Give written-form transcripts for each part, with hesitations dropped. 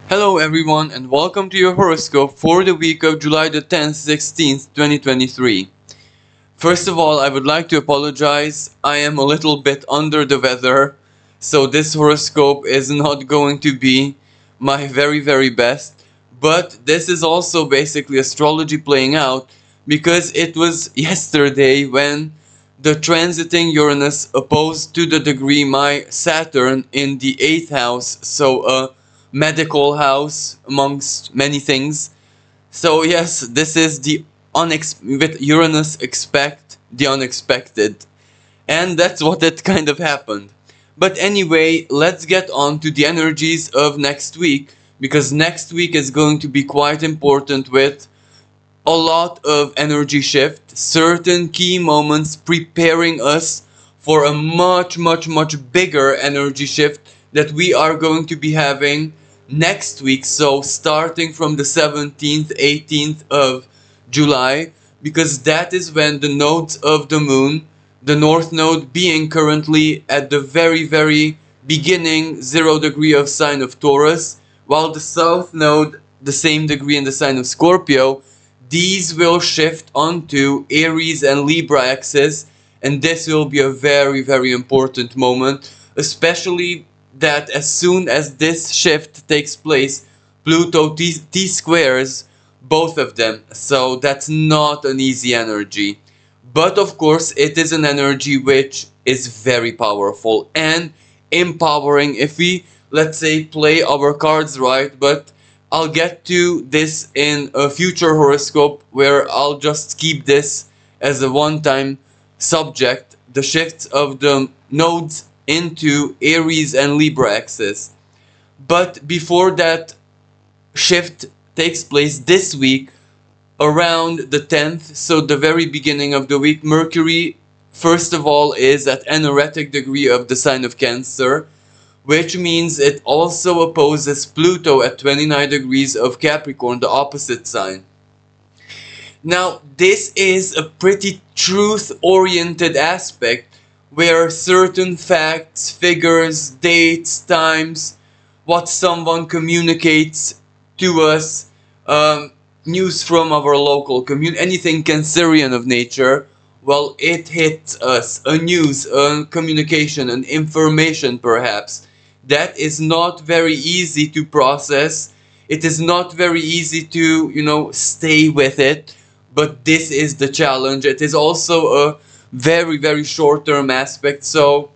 Hello everyone and welcome to your horoscope for the week of July the 10th, 16th, 2023. First of all, I would like to apologize. I am a little bit under the weather, so this horoscope is not going to be my very best. But this is also basically astrology playing out because it was yesterday when the transiting Uranus opposed to the degree my Saturn in the 8th house, so a medical house amongst many things. So yes, this is the with Uranus expect the unexpected. And that's what it kind of happened. But anyway, let's get on to the energies of next week, because next week is going to be quite important with a lot of energy shift, certain key moments preparing us for a much bigger energy shift that we are going to be having next week. So starting from the 17th, 18th of July, because that is when the nodes of the moon, the north node being currently at the very beginning 0 degree of sign of Taurus, while the south node the same degree in the sign of Scorpio, these will shift onto Aries and Libra axis, and this will be a very important moment, especially that as soon as this shift takes place, Pluto T-squares both of them, so that's not an easy energy. But of course, it is an energy which is very powerful and empowering if we, let's say, play our cards right. But I'll get to this in a future horoscope where I'll just keep this as a one-time subject, the shifts of the nodes into Aries and Libra axis. But before that shift takes place this week, around the 10th, so the very beginning of the week, Mercury, first of all, is at an erratic degree of the sign of Cancer, which means it also opposes Pluto at 29 degrees of Capricorn, the opposite sign. Now, this is a pretty truth-oriented aspect where certain facts, figures, dates, times, what someone communicates to us, news from our local community, anything Cancerian of nature, well, it hits us, a news, a communication, an information perhaps, that is not very easy to process. It is not very easy to, stay with it, but this is the challenge. It is also a very short-term aspect, so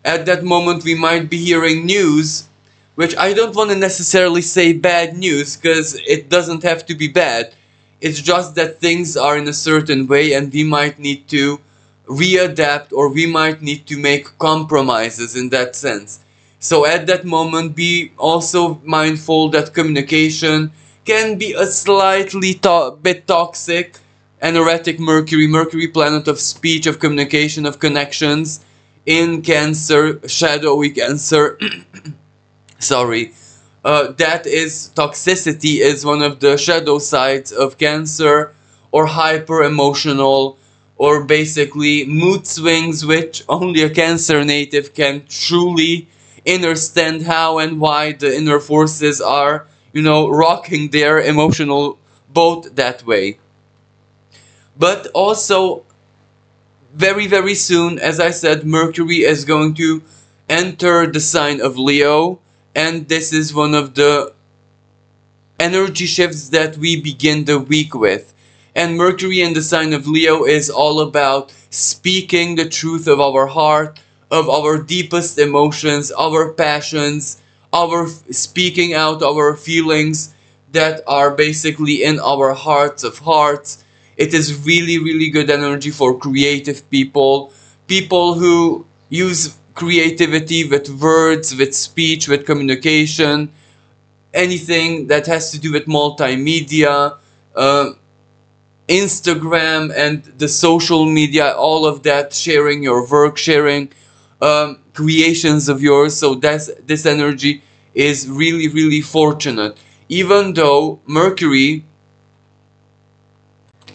at that moment we might be hearing news, which I don't want to necessarily say bad news, because it doesn't have to be bad. It's just that things are in a certain way and we might need to readapt, or we might need to make compromises in that sense. So at that moment, be also mindful that communication can be a slightly bit toxic. An erratic Mercury planet of speech, of communication, of connections, in Cancer, shadowy Cancer. Sorry. That is, toxicity is one of the shadow sides of Cancer, or hyper emotional, or basically mood swings, which only a Cancer native can truly understand how and why the inner forces are, rocking their emotional boat that way. But also, very soon, as I said, Mercury is going to enter the sign of Leo, and this is one of the energy shifts that we begin the week with. And Mercury in the sign of Leo is all about speaking the truth of our heart, of our deepest emotions, our passions, our speaking out our feelings that are basically in our hearts of hearts. It is really good energy for creative people, people who use creativity with words, with speech, with communication, anything that has to do with multimedia, Instagram and the social media, all of that, sharing your work, sharing creations of yours. So this energy is really fortunate. Even though Mercury,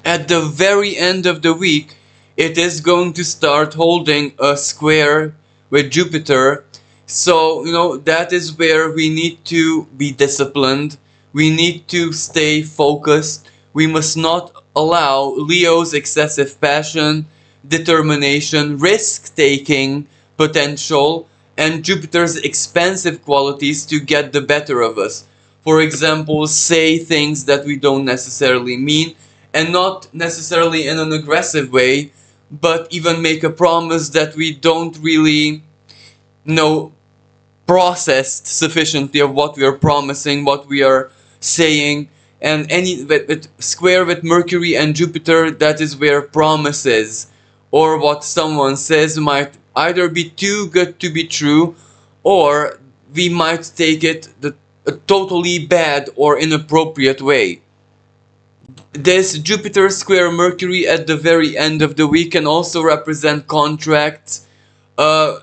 at the very end of the week, it is going to start holding a square with Jupiter, So, that is where we need to be disciplined. We need to stay focused. We must not allow Leo's excessive passion, determination, risk taking potential, and Jupiter's expansive qualities to get the better of us. For example, say things that we don't necessarily mean, and not necessarily in an aggressive way, but even make a promise that we don't really know processed sufficiently of what we are promising, what we are saying. And any with square with Mercury and Jupiter, that is where promises or what someone says might either be too good to be true, or we might take it a totally bad or inappropriate way. This Jupiter square Mercury at the very end of the week can also represent contracts, uh,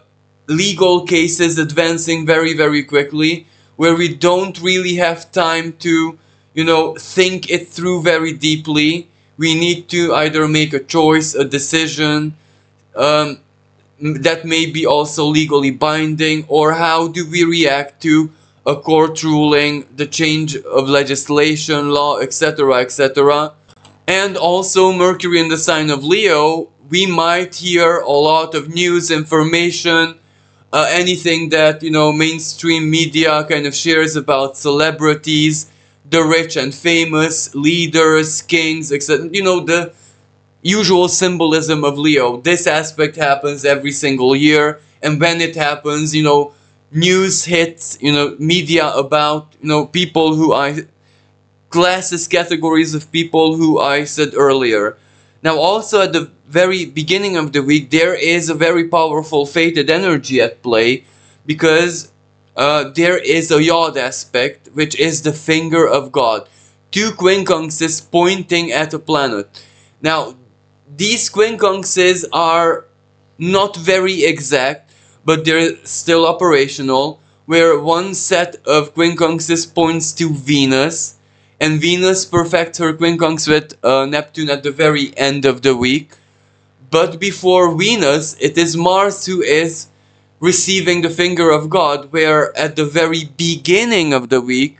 legal cases advancing very, very quickly, where we don't really have time to, think it through very deeply. We need to either make a choice, a decision, um, that may be also legally binding, or how do we react to a court ruling, the change of legislation, law, etc., etc. And also Mercury in the sign of Leo, we might hear a lot of news, information, anything that mainstream media kind of shares about celebrities, the rich and famous, leaders, kings, etc. The usual symbolism of Leo. This aspect happens every single year, and when it happens, news hits, media about, people who classes, categories of people who I said earlier. Now, also at the very beginning of the week, there is a very powerful fated energy at play, because there is a Yod aspect, which is the finger of God. Two quincunxes pointing at a planet. Now, these quincunxes are not very exact, but they're still operational, where one set of quincunxes points to Venus, and Venus perfects her quincunx with Neptune at the very end of the week. But before Venus, it is Mars who is receiving the finger of God, where at the very beginning of the week,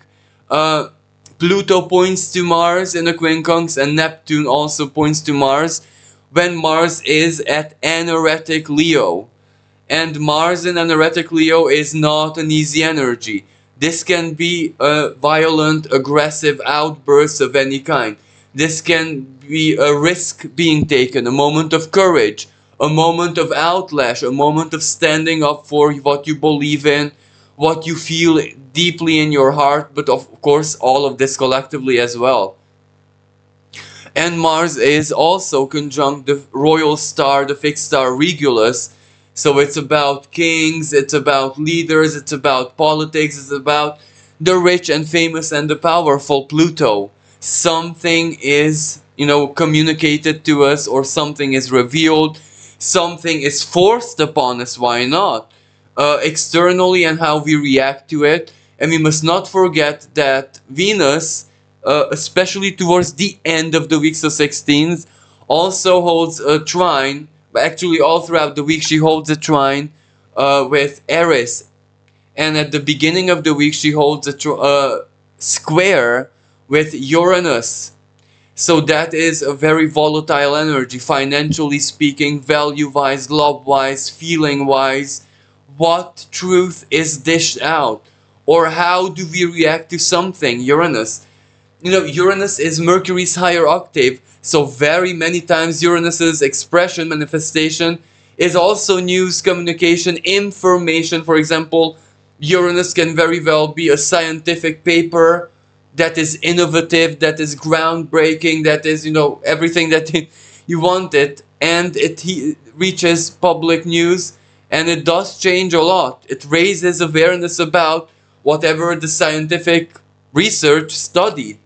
Pluto points to Mars in a quincunx, and Neptune also points to Mars when Mars is at anaretic Leo. And Mars in anaretic Leo is not an easy energy. This can be a violent, aggressive outburst of any kind. This can be a risk being taken, a moment of courage, a moment of outlash, a moment of standing up for what you believe in, what you feel deeply in your heart, but of course all of this collectively as well. And Mars is also conjunct the royal star, the fixed star Regulus. So it's about kings, it's about leaders, it's about politics, it's about the rich and famous and the powerful, Pluto. Something is, communicated to us, or something is revealed, something is forced upon us, why not? Externally, and how we react to it. And we must not forget that Venus, especially towards the end of the week, so 16th, also holds a trine. But actually all throughout the week she holds a trine with Eris, and at the beginning of the week she holds a square with Uranus. So that is a very volatile energy, financially speaking, value-wise, love-wise, feeling-wise. What truth is dished out? Or how do we react to something? Uranus. Uranus is Mercury's higher octave, so very many times Uranus's expression, manifestation, is also news, communication, information. For example, Uranus can very well be a scientific paper that is innovative, that is groundbreaking, that is, everything that you want it, and it reaches public news, and it does change a lot. It raises awareness about whatever the scientific research studied.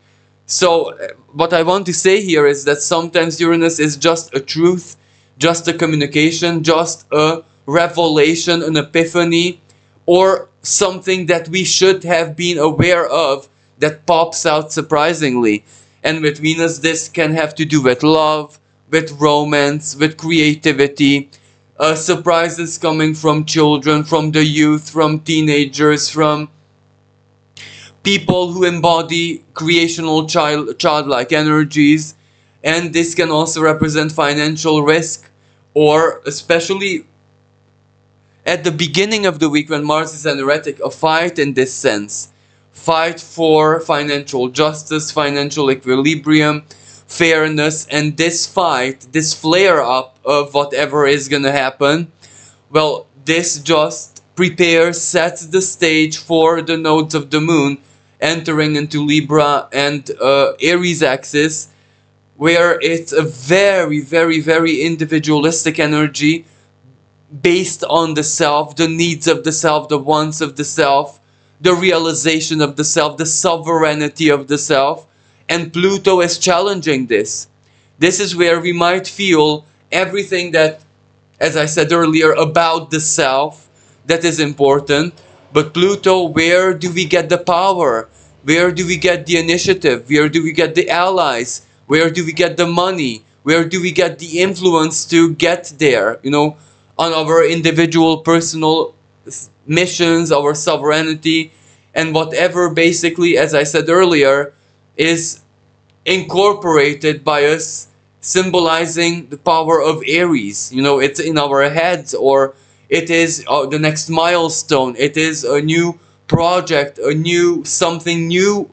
So what I want to say here is that sometimes Uranus is just a truth, just a communication, just a revelation, an epiphany, or something that we should have been aware of that pops out surprisingly. And with Venus, this can have to do with love, with romance, with creativity, surprises coming from children, from the youth, from teenagers, from people who embody creational childlike energies. And this can also represent financial risk, or especially at the beginning of the week when Mars is anaretic, a fight in this sense. Fight for financial justice, financial equilibrium, fairness, and this fight, this flare up of whatever is gonna happen, well, this just prepares, sets the stage for the nodes of the moon entering into Libra and Aries axis, where it's a very, very, very individualistic energy based on the self, the needs of the self, the wants of the self, the realization of the self, the sovereignty of the self. And Pluto is challenging this. This is where we might feel everything that, as I said earlier, about the self that is important. But Pluto, where do we get the power? Where do we get the initiative? Where do we get the allies? Where do we get the money? Where do we get the influence to get there? You know, on our individual personal missions, our sovereignty, and whatever basically, as I said earlier, is incorporated by us, symbolizing the power of Aries. You know, it's in our heads, or it is the next milestone. It is a new project, a new something new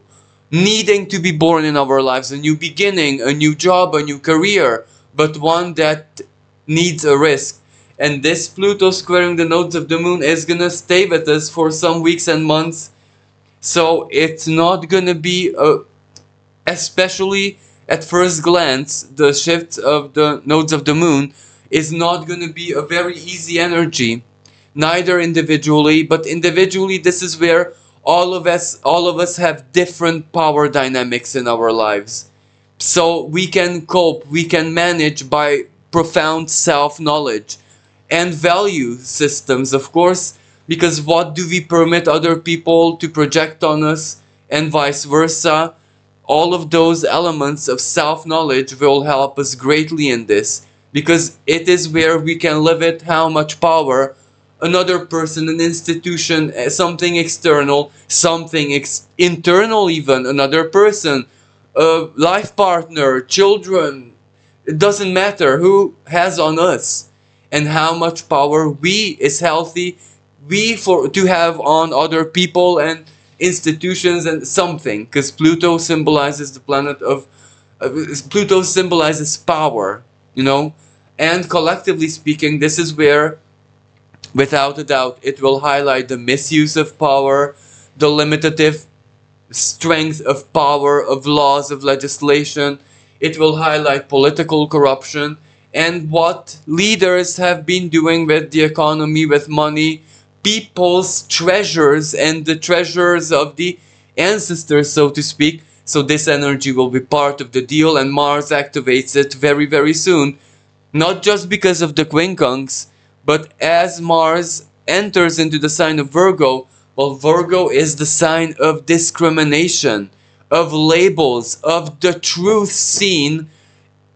needing to be born in our lives, a new beginning, a new job, a new career, but one that needs a risk. And this Pluto squaring the nodes of the moon is gonna stay with us for some weeks and months. So it's not gonna be especially at first glance, the shift of the nodes of the moon is not gonna be a very easy energy, neither individually, but individually this is where all of us have different power dynamics in our lives. So we can cope, we can manage by profound self-knowledge and value systems, of course, because what do we permit other people to project on us, and vice versa. All of those elements of self-knowledge will help us greatly in this, because it is where we can limit how much power another person, an institution, something external, something internal even, another person, a life partner, children, it doesn't matter who has on us, and how much power we is healthy to have on other people and institutions and something, because Pluto symbolizes the planet of Pluto symbolizes power, you know, and collectively speaking, this is where, without a doubt, it will highlight the misuse of power, the limitative strength of power, of laws, of legislation. It will highlight political corruption and what leaders have been doing with the economy, with money, people's treasures, and the treasures of the ancestors, so to speak. So this energy will be part of the deal, and Mars activates it very, very soon. Not just because of the quincunx, but as Mars enters into the sign of Virgo, well, Virgo is the sign of discrimination, of labels, of the truth seen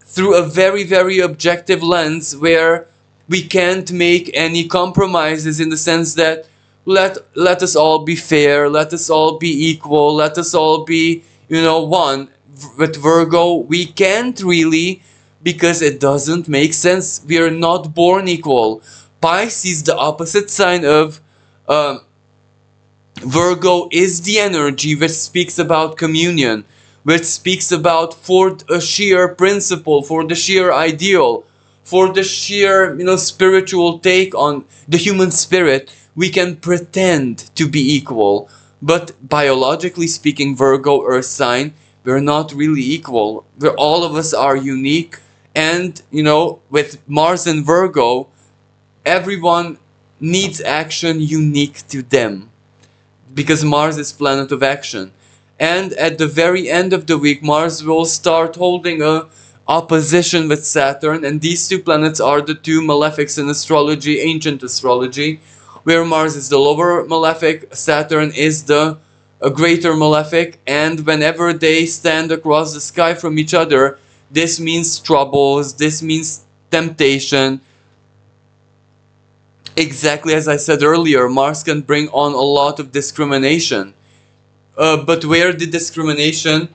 through a very, very objective lens, where we can't make any compromises, in the sense that let us all be fair, let us all be equal, let us all be, you know, one. With Virgo, we can't really, because it doesn't make sense. We are not born equal. Pisces, the opposite sign of Virgo, is the energy which speaks about communion, which speaks about, for a sheer principle, for the sheer ideal, for the sheer, you know, spiritual take on the human spirit, we can pretend to be equal. But biologically speaking, Virgo, Earth sign, we're not really equal. All of us are unique. And, you know, with Mars and Virgo, everyone needs action unique to them, because Mars is planet of action. And at the very end of the week, Mars will start holding a opposition with Saturn, and these two planets are the two malefics in astrology, ancient astrology, where Mars is the lower malefic, Saturn is the greater malefic, and whenever they stand across the sky from each other, this means troubles, this means temptation, Exactly as I said earlier, Mars can bring on a lot of discrimination. But where the discrimination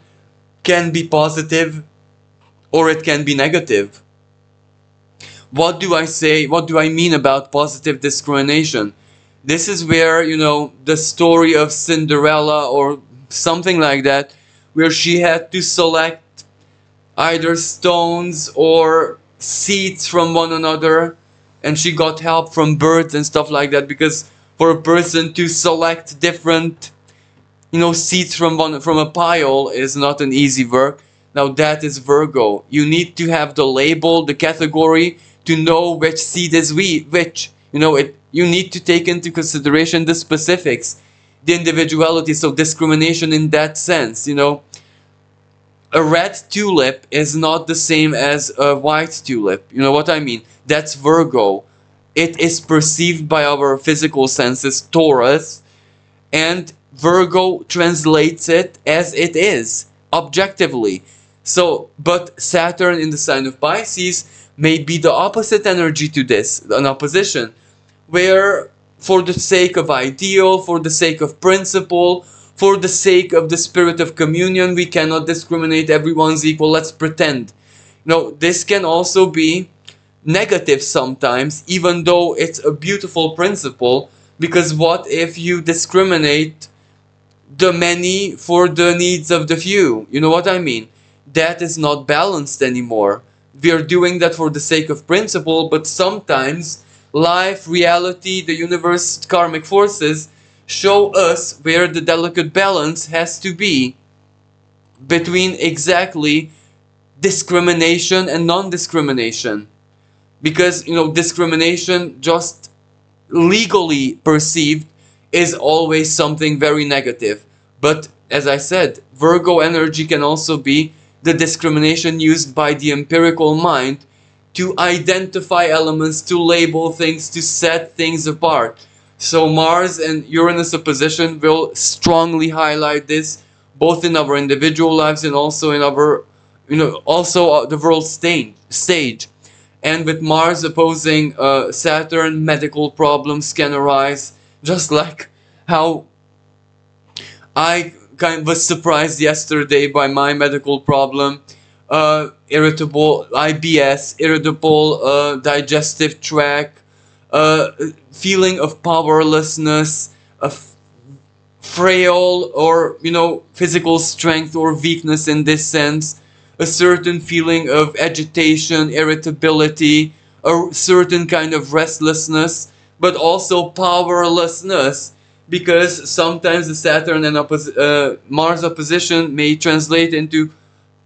can be positive or it can be negative. What do I say? What do I mean about positive discrimination? This is where, the story of Cinderella or something like that, where she had to select either stones or seeds from one another, and she got help from birds and stuff like that, because for a person to select different seeds from a pile is not an easy work. Now that is Virgo. You need to have the label, the category, to know which seed is which. You need to take into consideration the specifics, the individuality, so discrimination in that sense. A red tulip is not the same as a white tulip. You know what I mean? That's Virgo. It is perceived by our physical senses, Taurus, and Virgo translates it as it is, objectively. So, but Saturn in the sign of Pisces may be the opposite energy to this, an opposition, where for the sake of ideal, for the sake of principle, for the sake of the spirit of communion, we cannot discriminate, everyone's equal, let's pretend. This can also be negative sometimes, even though it's a beautiful principle, because what if you discriminate the many for the needs of the few? You know what I mean? That is not balanced anymore. We are doing that for the sake of principle, but sometimes life, reality, the universe, karmic forces show us where the delicate balance has to be between exactly discrimination and non-discrimination. Because, discrimination just legally perceived is always something very negative. But as I said, Virgo energy can also be the discrimination used by the empirical mind to identify elements, to label things, to set things apart. So Mars and Uranus opposition will strongly highlight this, both in our individual lives and also in our, also the world stage. And with Mars opposing Saturn, medical problems can arise, just like how I kind of was surprised yesterday by my medical problem. Irritable IBS, irritable digestive tract, feeling of powerlessness, frail or physical strength or weakness in this sense, a certain feeling of agitation, irritability, a certain kind of restlessness, but also powerlessness, because sometimes the Saturn and Mars opposition may translate into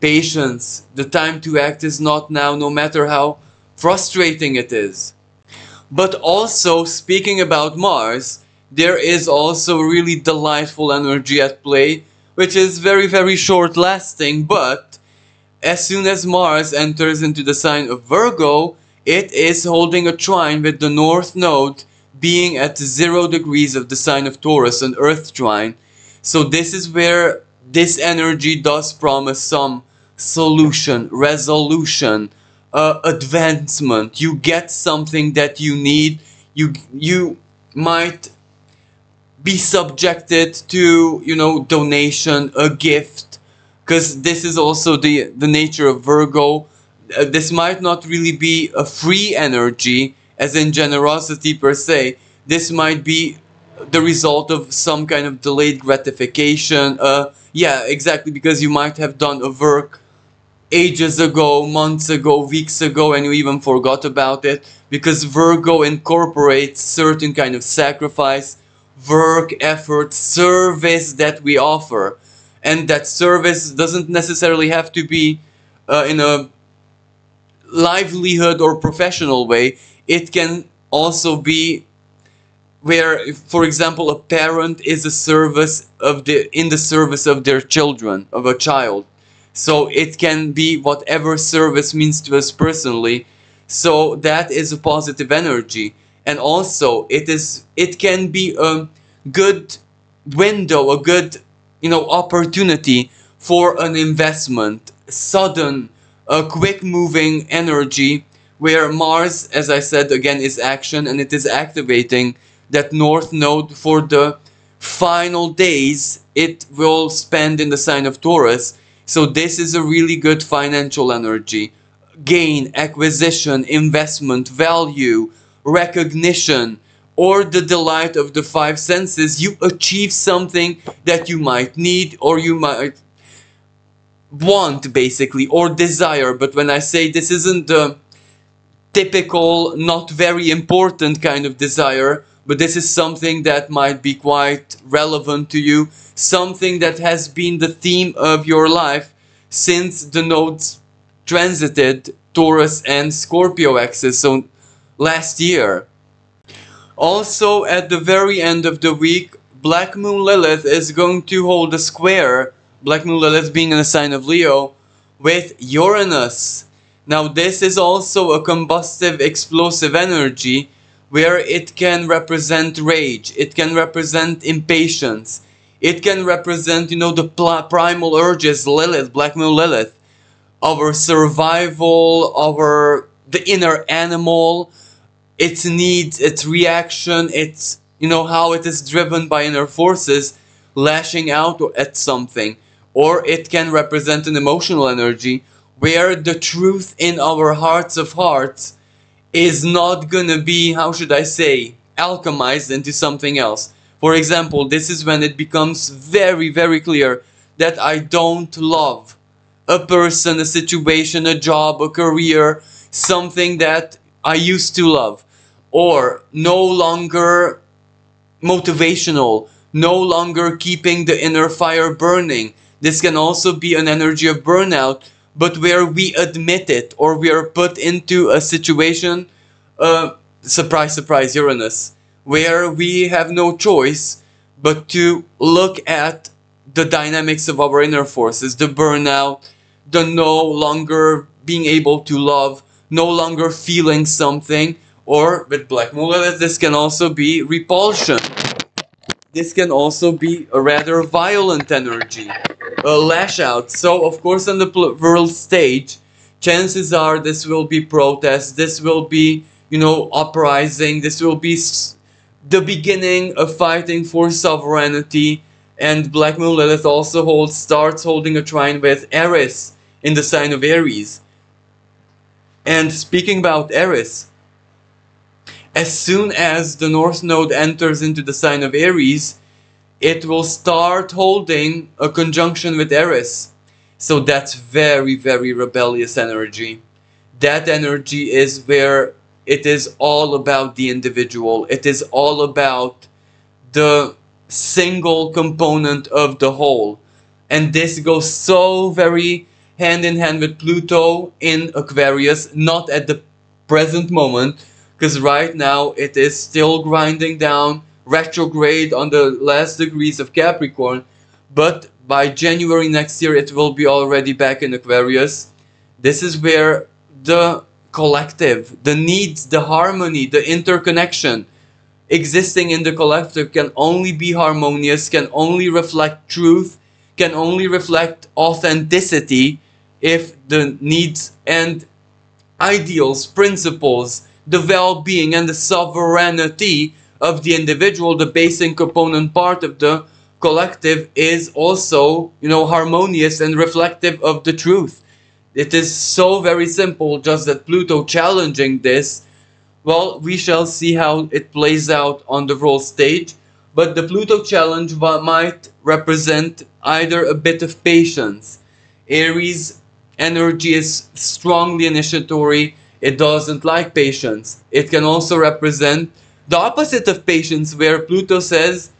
patience. The time to act is not now, no matter how frustrating it is. But also, speaking about Mars, there is also really delightful energy at play, which is very, very short lasting, but as soon as Mars enters into the sign of Virgo, it is holding a trine with the North Node being at 0 degrees of the sign of Taurus, an Earth trine. So this is where this energy does promise some solution, resolution, advancement. You get something that you need. You might be subjected to donation, a gift, because this is also the nature of Virgo. This might not really be a free energy as in generosity per se. This might be the result of some kind of delayed gratification. Yeah, exactly, because you might have done a work ages ago, months ago, weeks ago, and you even forgot about it, because Virgo incorporates certain kind of sacrifice, work, effort, service that we offer. And that service doesn't necessarily have to be in a livelihood or professional way. It can also be where, for example, a parent is in the service of their children, of a child. So it can be whatever service means to us personally. So that is a positive energy. And also it can be a good window, a good opportunity for an investment, sudden, quick moving energy, where Mars, as I said again, is action, and it is activating that North Node for the final days it will spend in the sign of Taurus. So this is a really good financial energy. Gain, acquisition, investment, value, recognition, or the delight of the five senses. You achieve something that you might need or you might want, basically, or desire. But when I say this isn't the typical, not very important kind of desire, but this is something that might be quite relevant to you, something that has been the theme of your life since the nodes transited Taurus and Scorpio axis, so last year. Also, at the very end of the week, Black Moon Lilith is going to hold a square, Black Moon Lilith being in the sign of Leo, with Uranus. Now this is also a combustive, explosive energy where it can represent rage, it can represent impatience, it can represent, you know, the primal urges, Lilith, Black Moon Lilith, our survival, the inner animal, its needs, its reaction, its, you know, how it is driven by inner forces, lashing out at something. Or it can represent an emotional energy where the truth in our hearts of hearts is not gonna be, how should I say, alchemized into something else. For example, this is when it becomes very, very clear that I don't love a person, a situation, a job, a career, something that I used to love, or no longer motivational, no longer keeping the inner fire burning. This can also be an energy of burnout, but where we admit it, or we are put into a situation, surprise, surprise, Uranus, where we have no choice but to look at the dynamics of our inner forces, the burnout, the no longer being able to love, no longer feeling something, or with Black Moon Lilith, this can also be repulsion. This can also be a rather violent energy, a lash out. So, of course, on the world stage, chances are this will be protest, this will be, you know, uprising, this will be the beginning of fighting for sovereignty. And Black Moon Lilith also starts holding a trine with Eris in the sign of Aries. And speaking about Eris, as soon as the North Node enters into the sign of Aries, it will start holding a conjunction with Eris. So that's very, very rebellious energy. That energy is where it is all about the individual. It is all about the single component of the whole. And this goes so very hand in hand with Pluto in Aquarius, not at the present moment, because right now it is still grinding down, retrograde on the last degrees of Capricorn, but by January next year it will be already back in Aquarius. This is where the collective, the needs, the harmony, the interconnection existing in the collective can only be harmonious, can only reflect truth, can only reflect authenticity if the needs and ideals, principles, the well-being and the sovereignty of the individual, the basic component part of the collective, is also, you know, harmonious and reflective of the truth. It is so very simple, just that Pluto challenging this, well, we shall see how it plays out on the world stage, but the Pluto challenge might represent either a bit of patience. Aries energy is strongly initiatory, it doesn't like patience. It can also represent the opposite of patience, where Pluto says,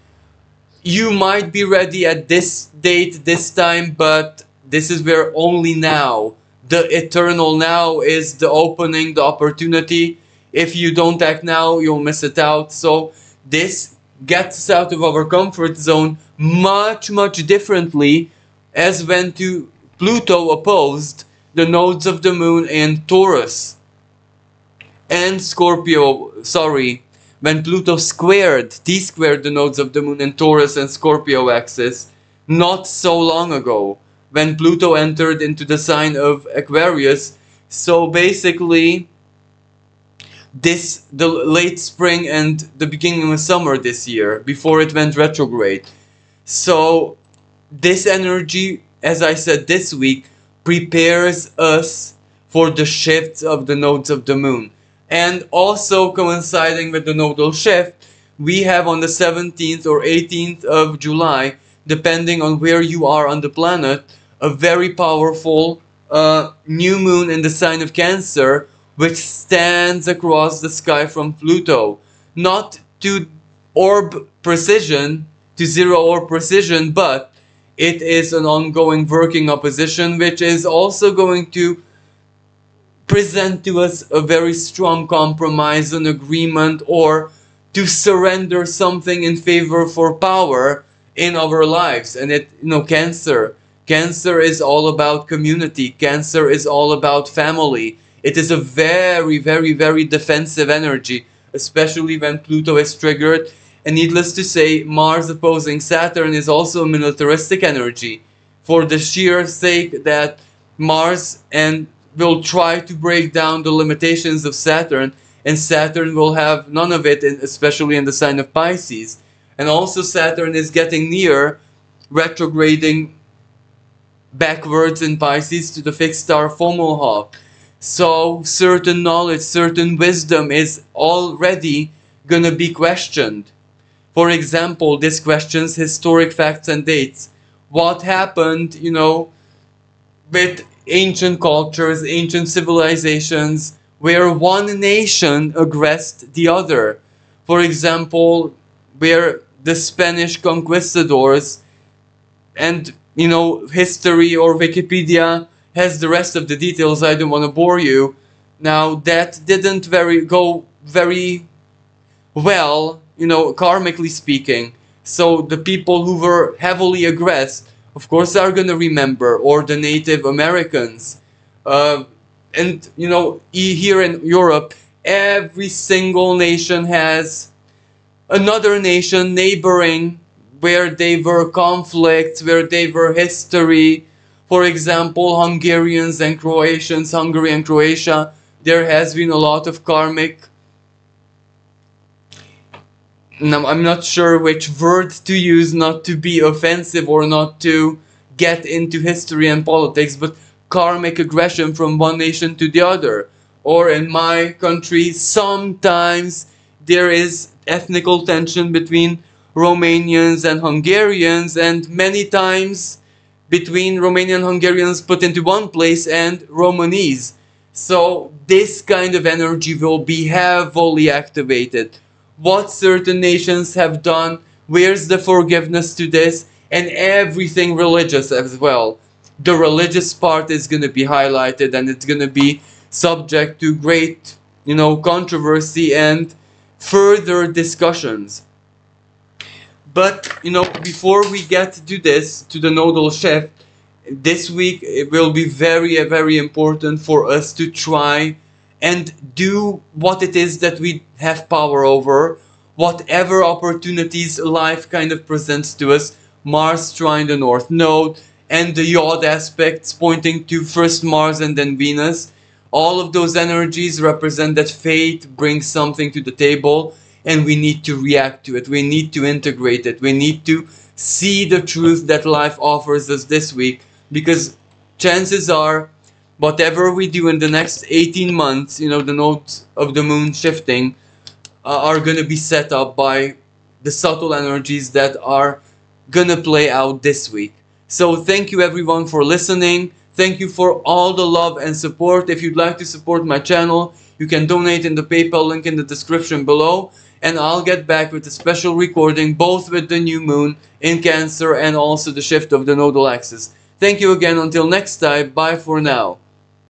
you might be ready at this date, this time, but this is where only now, the eternal now, is the opening, the opportunity. If you don't act now, you'll miss it out. So this gets us out of our comfort zone much, much differently as when to Pluto opposed the nodes of the moon in Taurus and Scorpio, sorry, when Pluto T-squared the nodes of the moon in Taurus and Scorpio axis not so long ago, when Pluto entered into the sign of Aquarius. So basically, the late spring and the beginning of summer this year, before it went retrograde. So this energy, as I said, this week prepares us for the shifts of the nodes of the moon. And also coinciding with the nodal shift, we have on the 17th or 18th of July, depending on where you are on the planet, a very powerful new moon in the sign of Cancer, which stands across the sky from Pluto. Not to orb precision, to zero orb precision, but it is an ongoing working opposition, which is also going to present to us a very strong compromise, an agreement, or to surrender something in favor for power in our lives. And Cancer is all about community. Cancer is all about family. It is a very, very, very defensive energy, especially when Pluto is triggered. And needless to say, Mars opposing Saturn is also a militaristic energy, for the sheer sake that Mars will try to break down the limitations of Saturn, and Saturn will have none of it, especially in the sign of Pisces. And also Saturn is getting near retrograding backwards in Pisces to the fixed star Fomalhaut. So certain knowledge, certain wisdom is already gonna be questioned. For example, this questions historic facts and dates. What happened, with ancient cultures, ancient civilizations, where one nation aggressed the other. For example, where the Spanish conquistadors, and history or Wikipedia has the rest of the details, I don't want to bore you. Now, that didn't go very well, karmically speaking. So the people who were heavily aggressed, of course, are going to remember, or the Native Americans. And, here in Europe, every single nation has another nation neighboring, where they were conflicts, where they were history. For example, Hungarians and Croatians, Hungary and Croatia, there has been a lot of karmic. Now, I'm not sure which word to use, not to be offensive or not to get into history and politics, but karmic aggression from one nation to the other. Or in my country, sometimes there is ethnical tension between Romanians and Hungarians, and many times between Romanian and Hungarians put into one place and Romanese. So this kind of energy will be heavily activated. What certain nations have done, where's the forgiveness to this, and everything religious as well. The religious part is going to be highlighted, and it's going to be subject to great, controversy and further discussions. But, before we get to this, to the nodal shift, this week it will be very, very important for us to try and do what it is that we have power over, whatever opportunities life kind of presents to us. Mars trine the North Node, and the Yod aspects pointing to first Mars and then Venus. All of those energies represent that fate brings something to the table, and we need to react to it. We need to integrate it. We need to see the truth that life offers us this week, because chances are, whatever we do in the next 18 months, the nodes of the moon shifting are going to be set up by the subtle energies that are going to play out this week. So thank you everyone for listening. Thank you for all the love and support. If you'd like to support my channel, you can donate in the PayPal link in the description below. And I'll get back with a special recording, both with the new moon in Cancer and also the shift of the nodal axis. Thank you again. Until next time, bye for now.